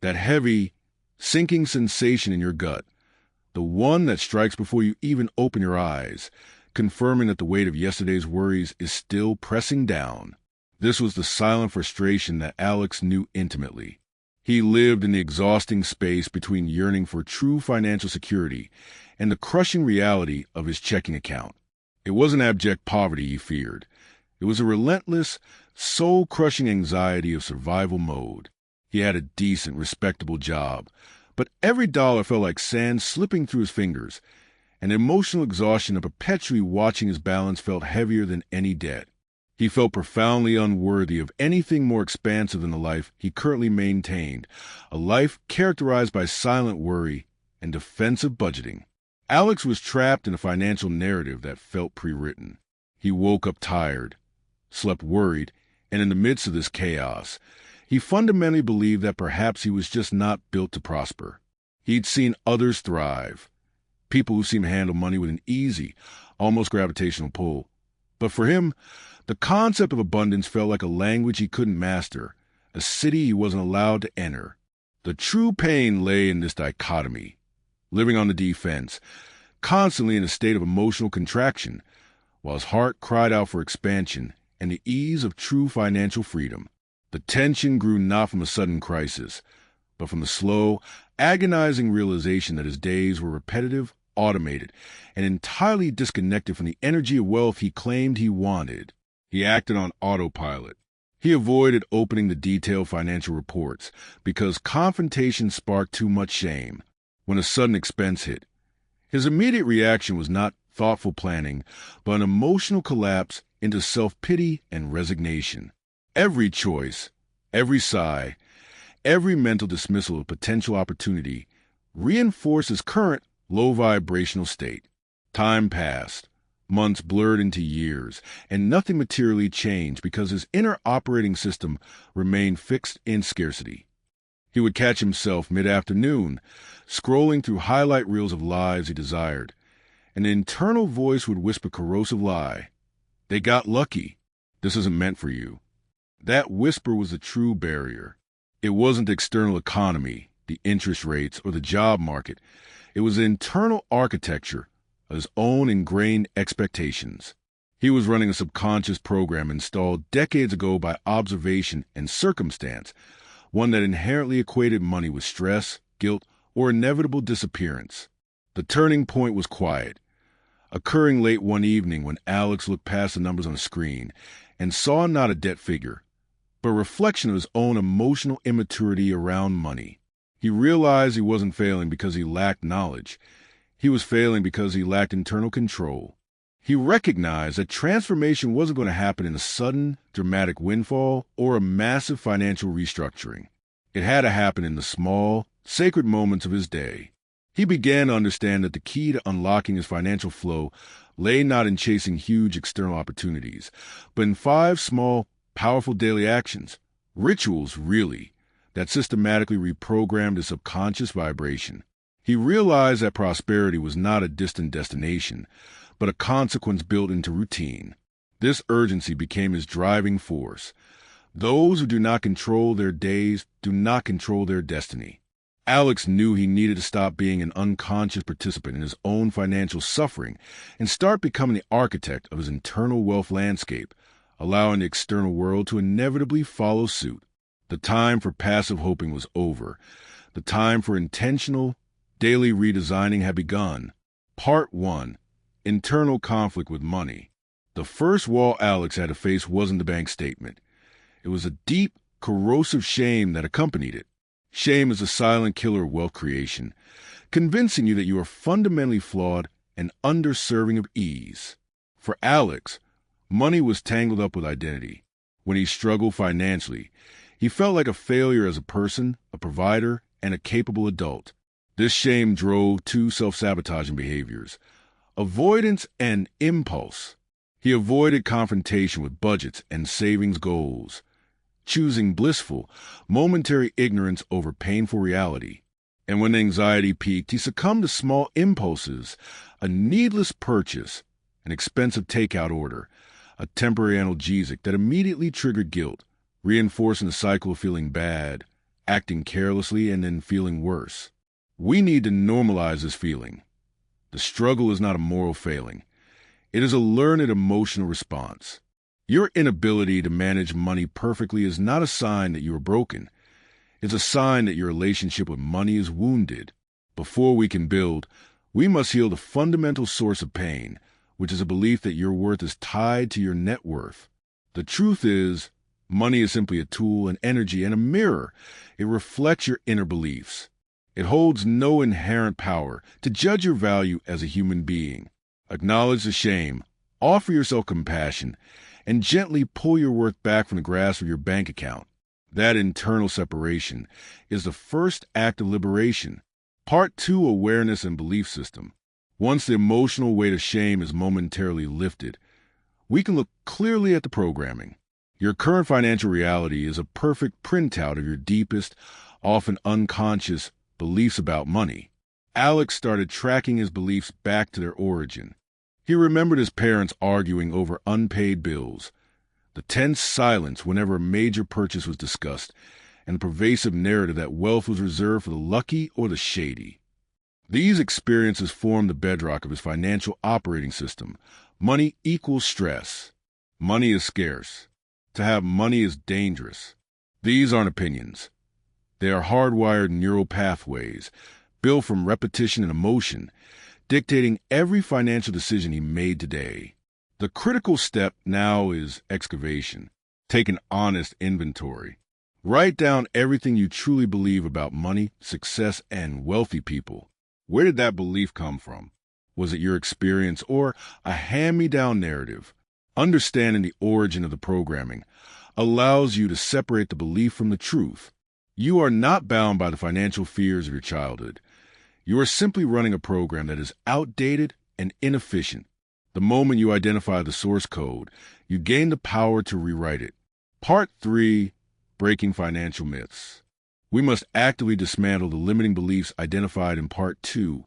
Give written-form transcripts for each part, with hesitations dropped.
That heavy, sinking sensation in your gut, the one that strikes before you even open your eyes, confirming that the weight of yesterday's worries is still pressing down. This was the silent frustration that Alex knew intimately. He lived in the exhausting space between yearning for true financial security and the crushing reality of his checking account. It wasn't abject poverty he feared. It was a relentless, soul-crushing anxiety of survival mode. He had a decent, respectable job, but every dollar felt like sand slipping through his fingers, and the emotional exhaustion of perpetually watching his balance felt heavier than any debt. He felt profoundly unworthy of anything more expansive than the life he currently maintained, a life characterized by silent worry and defensive budgeting. Alex was trapped in a financial narrative that felt pre-written. He woke up tired, slept worried, and in the midst of this chaos, he fundamentally believed that perhaps he was just not built to prosper. He'd seen others thrive, people who seemed to handle money with an easy, almost gravitational pull. But for him, the concept of abundance felt like a language he couldn't master, a city he wasn't allowed to enter. The true pain lay in this dichotomy, living on the defense, constantly in a state of emotional contraction, while his heart cried out for expansion and the ease of true financial freedom. The tension grew not from a sudden crisis, but from the slow, agonizing realization that his days were repetitive, automated, and entirely disconnected from the energy of wealth he claimed he wanted. He acted on autopilot. He avoided opening the detailed financial reports because confrontation sparked too much shame. When a sudden expense hit, his immediate reaction was not thoughtful planning, but an emotional collapse into self-pity and resignation. Every choice, every sigh, every mental dismissal of potential opportunity reinforced his current low vibrational state. Time passed. Months blurred into years, and nothing materially changed because his inner operating system remained fixed in scarcity. He would catch himself mid-afternoon, scrolling through highlight reels of lives he desired, and an internal voice would whisper corrosive lie. They got lucky. This isn't meant for you. That whisper was the true barrier. It wasn't the external economy, the interest rates, or the job market. It was the internal architecture of his own ingrained expectations. He was running a subconscious program installed decades ago by observation and circumstance, one that inherently equated money with stress, guilt, or inevitable disappearance. The turning point was quiet, occurring late one evening when Alex looked past the numbers on the screen and saw not a debt figure, but a reflection of his own emotional immaturity around money. He realized he wasn't failing because he lacked knowledge. He was failing because he lacked internal control. He recognized that transformation wasn't going to happen in a sudden, dramatic windfall or a massive financial restructuring. It had to happen in the small, sacred moments of his day. He began to understand that the key to unlocking his financial flow lay not in chasing huge external opportunities, but in 5 small, powerful daily actions, rituals really, that systematically reprogrammed his subconscious vibration. He realized that prosperity was not a distant destination, but a consequence built into routine. This urgency became his driving force. Those who do not control their days do not control their destiny. Alex knew he needed to stop being an unconscious participant in his own financial suffering and start becoming the architect of his internal wealth landscape, allowing the external world to inevitably follow suit. The time for passive hoping was over. The time for intentional, daily redesigning had begun. Part 1. Internal conflict with money. The first wall Alex had to face wasn't the bank statement. It was a deep, corrosive shame that accompanied it. Shame is a silent killer of wealth creation, convincing you that you are fundamentally flawed and underserving of ease. For Alex, money was tangled up with identity. When he struggled financially, he felt like a failure as a person, a provider, and a capable adult. This shame drove 2 self-sabotaging behaviors: avoidance and impulse. He avoided confrontation with budgets and savings goals, choosing blissful, momentary ignorance over painful reality. And when anxiety peaked, he succumbed to small impulses, a needless purchase, an expensive takeout order, a temporary analgesic that immediately triggered guilt, reinforcing the cycle of feeling bad acting carelessly and then feeling worse. We need to normalize this feeling. The struggle is not a moral failing. It is a learned emotional response. Your inability to manage money perfectly is not a sign that you are broken. It's a sign that your relationship with money is wounded. Before we can build, we must heal the fundamental source of pain, which is a belief that your worth is tied to your net worth. The truth is, money is simply a tool, an energy, and a mirror. It reflects your inner beliefs. It holds no inherent power to judge your value as a human being. Acknowledge the shame, offer yourself compassion, and gently pull your worth back from the grasp of your bank account. That internal separation is the first act of liberation. Part 2, awareness and belief system. Once the emotional weight of shame is momentarily lifted, we can look clearly at the programming. Your current financial reality is a perfect printout of your deepest, often unconscious, beliefs about money. Alex started tracking his beliefs back to their origin. He remembered his parents arguing over unpaid bills, the tense silence whenever a major purchase was discussed, and the pervasive narrative that wealth was reserved for the lucky or the shady. These experiences formed the bedrock of his financial operating system. Money equals stress. Money is scarce. To have money is dangerous. These aren't opinions. They are hardwired neural pathways, built from repetition and emotion, dictating every financial decision he made today. The critical step now is excavation. Take an honest inventory. Write down everything you truly believe about money, success, and wealthy people. Where did that belief come from? Was it your experience or a hand-me-down narrative? Understanding the origin of the programming allows you to separate the belief from the truth. You are not bound by the financial fears of your childhood. You are simply running a program that is outdated and inefficient. The moment you identify the source code, you gain the power to rewrite it. Part 3, breaking financial myths. We must actively dismantle the limiting beliefs identified in Part 2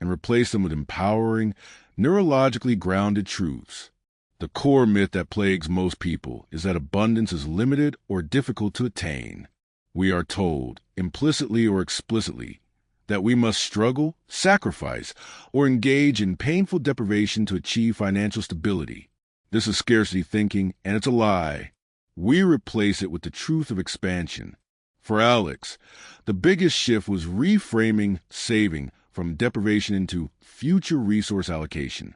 and replace them with empowering, neurologically grounded truths. The core myth that plagues most people is that abundance is limited or difficult to attain. We are told, implicitly or explicitly, that we must struggle, sacrifice, or engage in painful deprivation to achieve financial stability. This is scarcity thinking, and it's a lie. We replace it with the truth of expansion. For Alex, the biggest shift was reframing saving from deprivation into future resource allocation.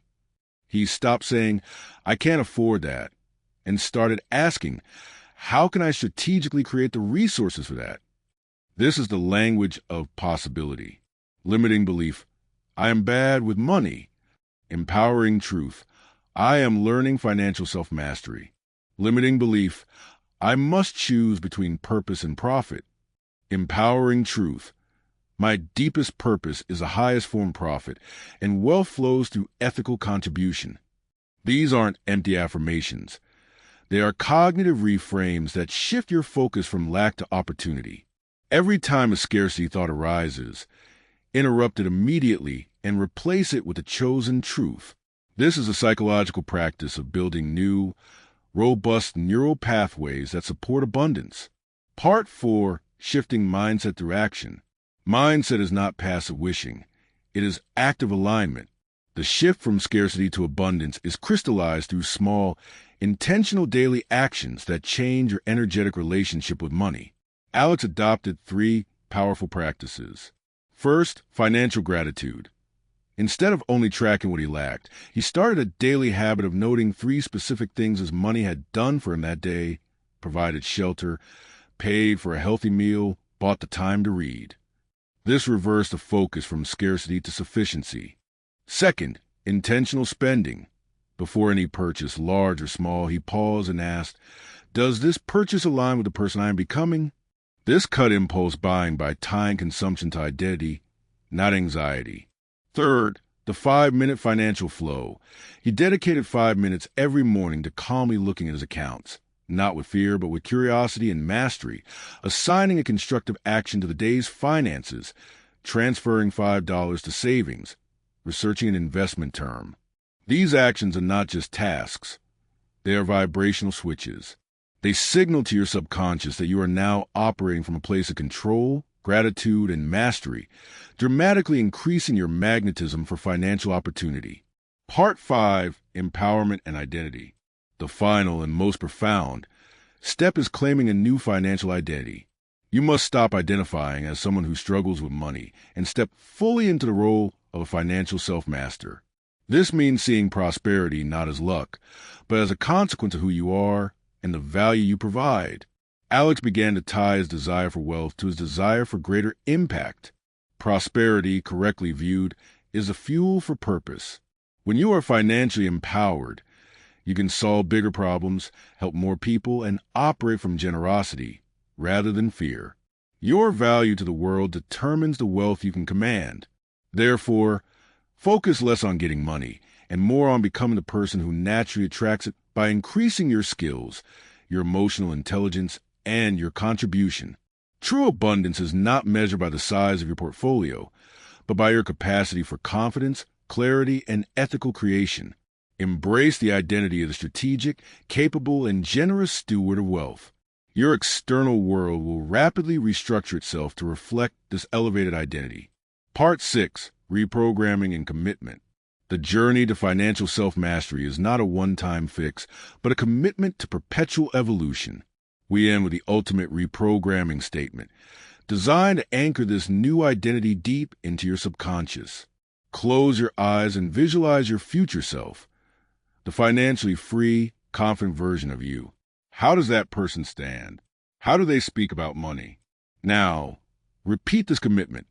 He stopped saying, "I can't afford that," and started asking, "How can I strategically create the resources for that?" This is the language of possibility. Limiting belief, "I am bad with money." Empowering truth, "I am learning financial self-mastery." Limiting belief, "I must choose between purpose and profit." Empowering truth, "My deepest purpose is the highest form of profit, and wealth flows through ethical contribution." These aren't empty affirmations. They are cognitive reframes that shift your focus from lack to opportunity. Every time a scarcity thought arises, interrupt it immediately and replace it with a chosen truth. This is a psychological practice of building new, robust neural pathways that support abundance. Part 4, shifting mindset through action. Mindset is not passive wishing. It is active alignment. The shift from scarcity to abundance is crystallized through small, intentional daily actions that change your energetic relationship with money. Alex adopted 3 powerful practices. First, financial gratitude. Instead of only tracking what he lacked, he started a daily habit of noting 3 specific things his money had done for him that day: provided shelter, paid for a healthy meal, bought the time to read. This reversed the focus from scarcity to sufficiency. Second, intentional spending. Before any purchase, large or small, he paused and asked, "Does this purchase align with the person I am becoming?" This cut impulse buying by tying consumption to identity, not anxiety. Third, the 5-minute financial flow. He dedicated 5 minutes every morning to calmly looking at his accounts, not with fear, but with curiosity and mastery, assigning a constructive action to the day's finances, transferring $5 to savings, researching an investment term. These actions are not just tasks. They are vibrational switches. They signal to your subconscious that you are now operating from a place of control, gratitude, and mastery, dramatically increasing your magnetism for financial opportunity. Part 5, Empowerment and Identity. The final and most profound step is claiming a new financial identity. You must stop identifying as someone who struggles with money and step fully into the role of a financial self-master. This means seeing prosperity not as luck, but as a consequence of who you are and the value you provide. Alex began to tie his desire for wealth to his desire for greater impact. Prosperity, correctly viewed, is a fuel for purpose. When you are financially empowered, you can solve bigger problems, help more people, and operate from generosity rather than fear. Your value to the world determines the wealth you can command. Therefore, focus less on getting money and more on becoming the person who naturally attracts it by increasing your skills, your emotional intelligence, and your contribution. True abundance is not measured by the size of your portfolio, but by your capacity for confidence, clarity, and ethical creation. Embrace the identity of the strategic, capable, and generous steward of wealth. Your external world will rapidly restructure itself to reflect this elevated identity. Part 6, Reprogramming and Commitment. The journey to financial self-mastery is not a one-time fix, but a commitment to perpetual evolution. We end with the ultimate reprogramming statement, designed to anchor this new identity deep into your subconscious. Close your eyes and visualize your future self, the financially free, confident version of you. How does that person stand? How do they speak about money? Now, repeat this commitment.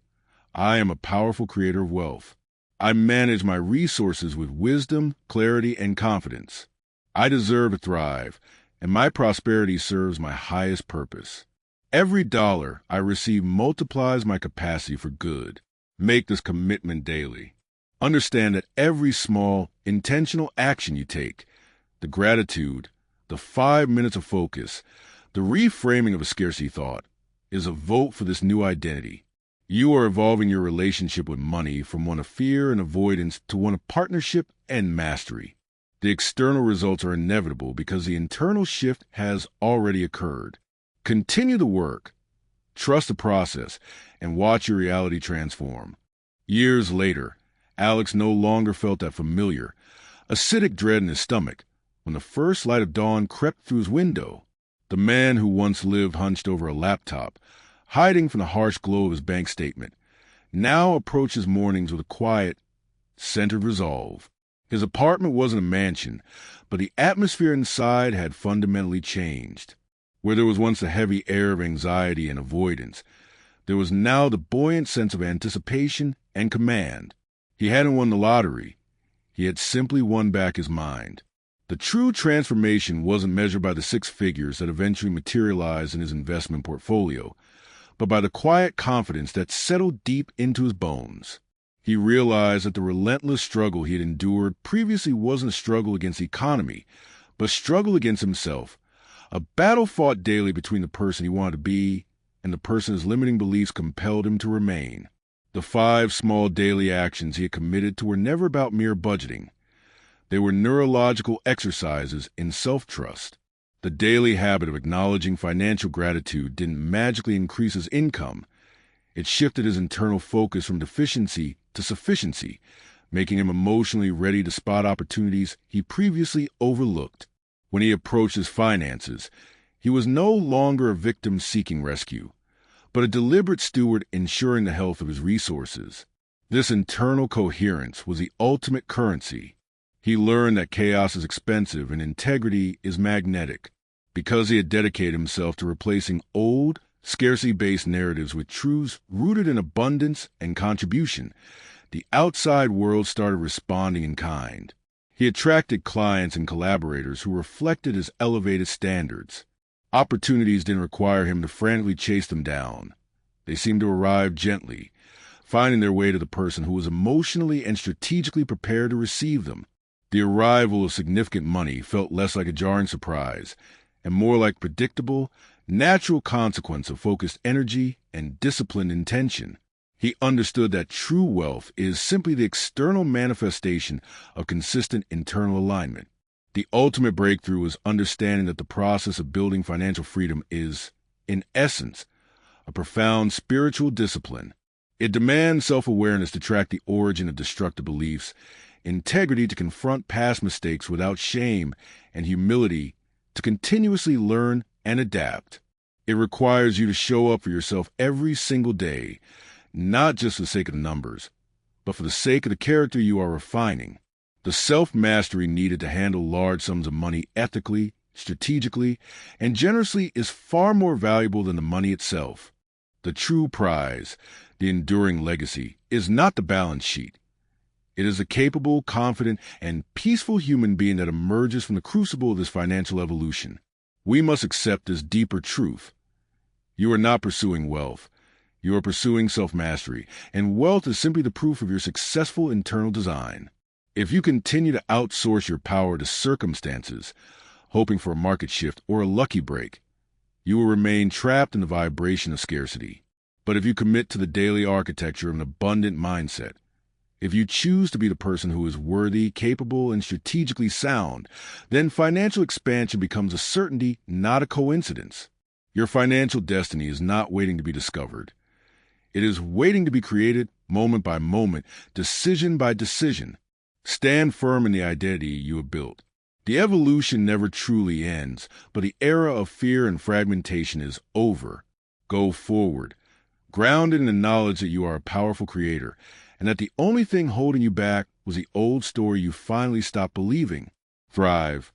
I am a powerful creator of wealth. I manage my resources with wisdom, clarity, and confidence. I deserve to thrive, and my prosperity serves my highest purpose. Every dollar I receive multiplies my capacity for good. Make this commitment daily. Understand that every small, intentional action you take, the gratitude, the 5 minutes of focus, the reframing of a scarcity thought, is a vote for this new identity. You are evolving your relationship with money from one of fear and avoidance to one of partnership and mastery. The external results are inevitable because the internal shift has already occurred. Continue the work, trust the process, and watch your reality transform. Years later, Alex no longer felt that familiar, acidic dread in his stomach when the first light of dawn crept through his window. The man who once lived hunched over a laptop, hiding from the harsh glow of his bank statement, now approached his mornings with a quiet, centered resolve. His apartment wasn't a mansion, but the atmosphere inside had fundamentally changed. Where there was once a heavy air of anxiety and avoidance, there was now the buoyant sense of anticipation and command. He hadn't won the lottery. He had simply won back his mind. The true transformation wasn't measured by the 6 figures that eventually materialized in his investment portfolio, but by the quiet confidence that settled deep into his bones. He realized that the relentless struggle he had endured previously wasn't a struggle against the economy, but a struggle against himself, a battle fought daily between the person he wanted to be and the person his limiting beliefs compelled him to remain. The 5 small daily actions he had committed to were never about mere budgeting. They were neurological exercises in self-trust. The daily habit of acknowledging financial gratitude didn't magically increase his income. It shifted his internal focus from deficiency to sufficiency, making him emotionally ready to spot opportunities he previously overlooked. When he approached his finances, he was no longer a victim seeking rescue, but a deliberate steward ensuring the health of his resources. This internal coherence was the ultimate currency. He learned that chaos is expensive and integrity is magnetic. Because he had dedicated himself to replacing old, scarcity-based narratives with truths rooted in abundance and contribution, the outside world started responding in kind. He attracted clients and collaborators who reflected his elevated standards. Opportunities didn't require him to frantically chase them down. They seemed to arrive gently, finding their way to the person who was emotionally and strategically prepared to receive them. The arrival of significant money felt less like a jarring surprise and more like predictable, natural consequence of focused energy and disciplined intention. He understood that true wealth is simply the external manifestation of consistent internal alignment. The ultimate breakthrough is understanding that the process of building financial freedom is, in essence, a profound spiritual discipline. It demands self-awareness to track the origin of destructive beliefs, integrity to confront past mistakes without shame, and humility to continuously learn and adapt. It requires you to show up for yourself every single day, not just for the sake of the numbers, but for the sake of the character you are refining. The self-mastery needed to handle large sums of money ethically, strategically, and generously is far more valuable than the money itself. The true prize, the enduring legacy, is not the balance sheet. It is a capable, confident, and peaceful human being that emerges from the crucible of this financial evolution. We must accept this deeper truth. You are not pursuing wealth. You are pursuing self-mastery, and wealth is simply the proof of your successful internal design. If you continue to outsource your power to circumstances, hoping for a market shift or a lucky break, you will remain trapped in the vibration of scarcity. But if you commit to the daily architecture of an abundant mindset, if you choose to be the person who is worthy, capable, and strategically sound, then financial expansion becomes a certainty, not a coincidence. Your financial destiny is not waiting to be discovered. It is waiting to be created moment by moment, decision by decision. Stand firm in the identity you have built. The evolution never truly ends, but the era of fear and fragmentation is over. Go forward, grounded in the knowledge that you are a powerful creator, and that the only thing holding you back was the old story you finally stopped believing. Thrive,